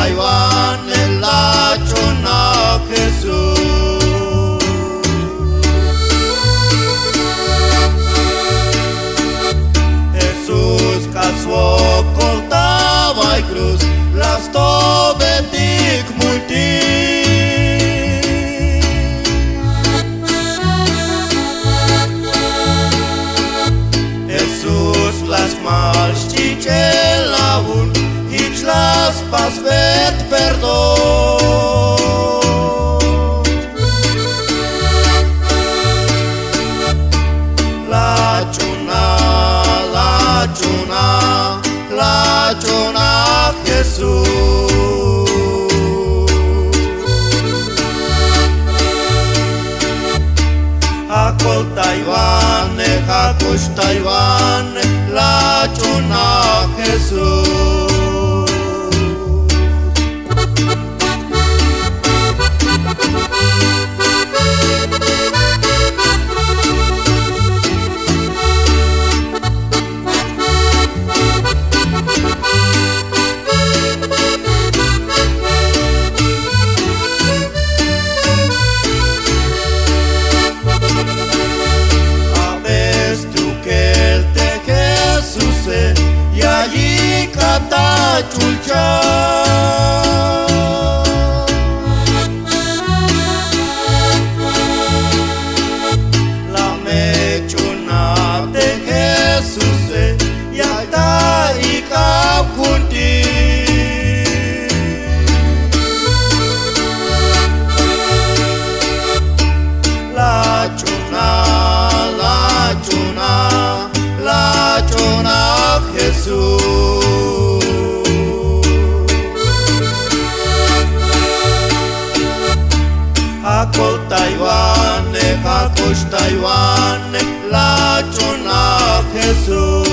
Taiwan la chona Jesús. Jesús casó coltava y cruz, las tobetic multi. Jesús las malști ce la un, hici las pasvet perdon. La chuna, la chuna, la chuna Jesús. Acol Taiwane, hacuș Taiwane, la chuna Jesús. Y allí cata chulcha. La mechuna de Jesús y acta y capcunti. La chuna, la chuna, la chuna Jesús. Acol Taiwane, hacuș Taiwane, la chona Jesús.